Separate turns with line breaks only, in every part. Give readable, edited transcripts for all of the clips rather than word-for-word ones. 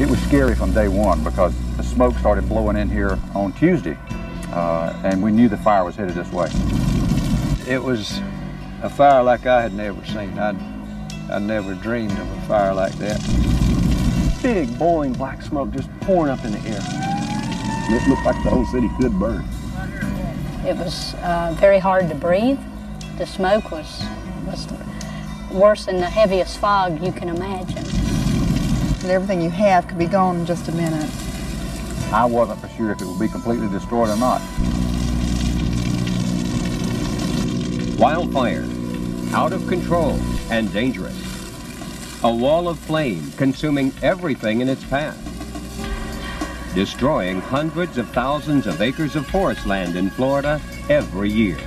It was scary from day one because the smoke started blowing in here on Tuesday, and we knew the fire was headed this way.
It was a fire like I had never seen. I never dreamed of a fire like that.
Big, boiling black smoke just pouring up in the air.
It looked like the whole city could burn.
It was very hard to breathe. The smoke was worse than the heaviest fog you can imagine.
And everything you have could be gone in just a minute.
I wasn't for sure if it would be completely destroyed or not.
Wildfire, out of control and dangerous. A wall of flame consuming everything in its path. Destroying hundreds of thousands of acres of forest land in Florida every year.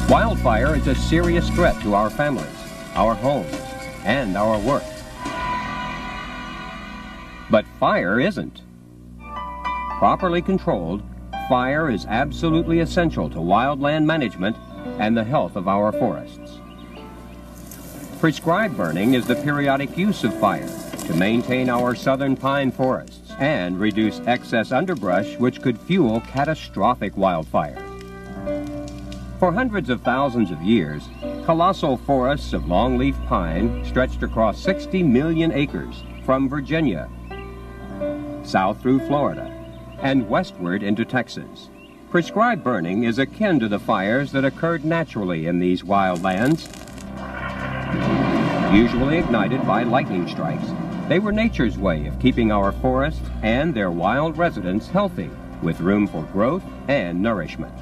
Wildfire is a serious threat to our families, our homes, and our work. But fire isn't. Properly controlled, fire is absolutely essential to wildland management and the health of our forests. Prescribed burning is the periodic use of fire to maintain our southern pine forests and reduce excess underbrush which could fuel catastrophic wildfires. For hundreds of thousands of years, colossal forests of longleaf pine stretched across 60 million acres from Virginia, south through Florida, and westward into Texas. Prescribed burning is akin to the fires that occurred naturally in these wild lands. Usually ignited by lightning strikes, they were nature's way of keeping our forests and their wild residents healthy, with room for growth and nourishment.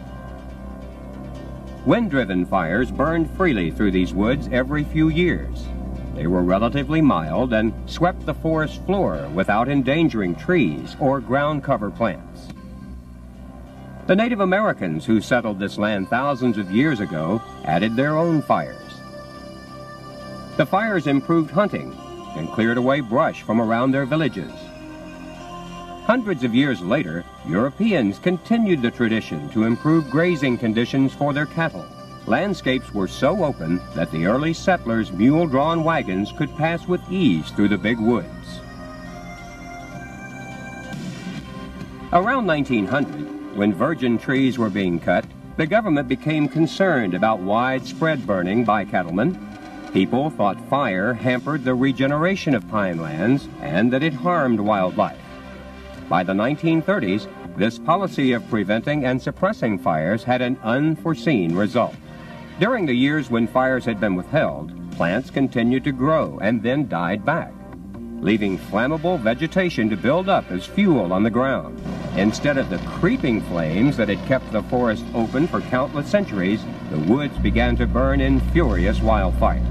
Wind-driven fires burned freely through these woods every few years. They were relatively mild and swept the forest floor without endangering trees or ground cover plants. The Native Americans who settled this land thousands of years ago added their own fires. The fires improved hunting and cleared away brush from around their villages. Hundreds of years later, Europeans continued the tradition to improve grazing conditions for their cattle. Landscapes were so open that the early settlers' mule-drawn wagons could pass with ease through the big woods. Around 1900, when virgin trees were being cut, the government became concerned about widespread burning by cattlemen. People thought fire hampered the regeneration of pine lands and that it harmed wildlife. By the 1930s, this policy of preventing and suppressing fires had an unforeseen result. During the years when fires had been withheld, plants continued to grow and then died back, leaving flammable vegetation to build up as fuel on the ground. Instead of the creeping flames that had kept the forest open for countless centuries, the woods began to burn in furious wildfires.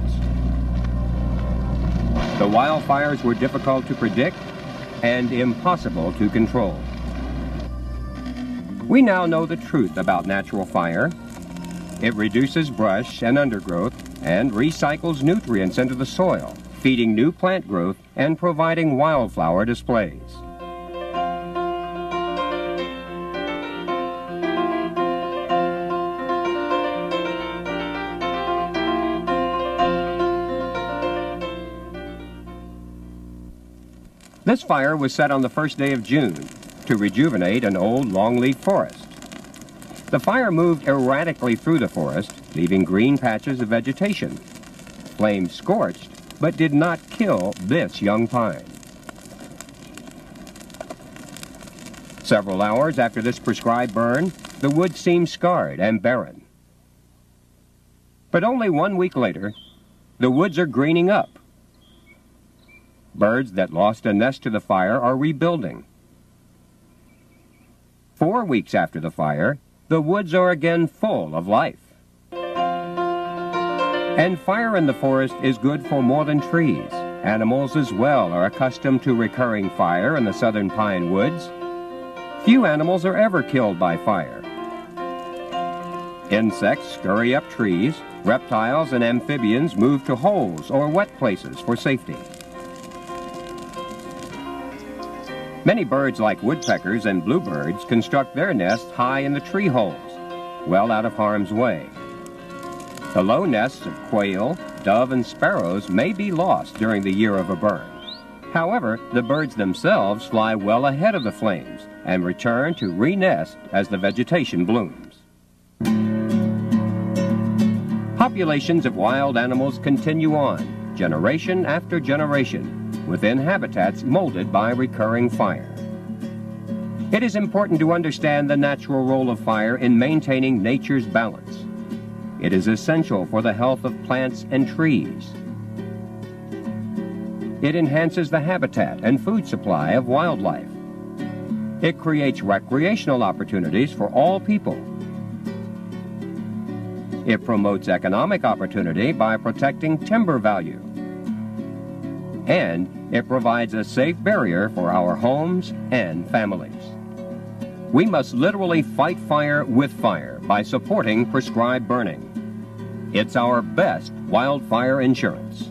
The wildfires were difficult to predict and impossible to control. We now know the truth about natural fire. It reduces brush and undergrowth and recycles nutrients into the soil, feeding new plant growth and providing wildflower displays. This fire was set on the first day of June to rejuvenate an old longleaf forest. The fire moved erratically through the forest, leaving green patches of vegetation. Flames scorched, but did not kill this young pine. Several hours after this prescribed burn, the wood seemed scarred and barren. But only 1 week later, the woods are greening up. Birds that lost a nest to the fire are rebuilding. 4 weeks after the fire, the woods are again full of life. And fire in the forest is good for more than trees. Animals as well are accustomed to recurring fire in the southern pine woods. Few animals are ever killed by fire. Insects scurry up trees. Reptiles and amphibians move to holes or wet places for safety. Many birds like woodpeckers and bluebirds construct their nests high in the tree holes, well out of harm's way. The low nests of quail, dove, and sparrows may be lost during the year of a burn. However, the birds themselves fly well ahead of the flames and return to re-nest as the vegetation blooms. Populations of wild animals continue on, generation after generation, within habitats molded by recurring fire. It is important to understand the natural role of fire in maintaining nature's balance. It is essential for the health of plants and trees. It enhances the habitat and food supply of wildlife. It creates recreational opportunities for all people. It promotes economic opportunity by protecting timber value. And it provides a safe barrier for our homes and families. We must literally fight fire with fire by supporting prescribed burning. It's our best wildfire insurance.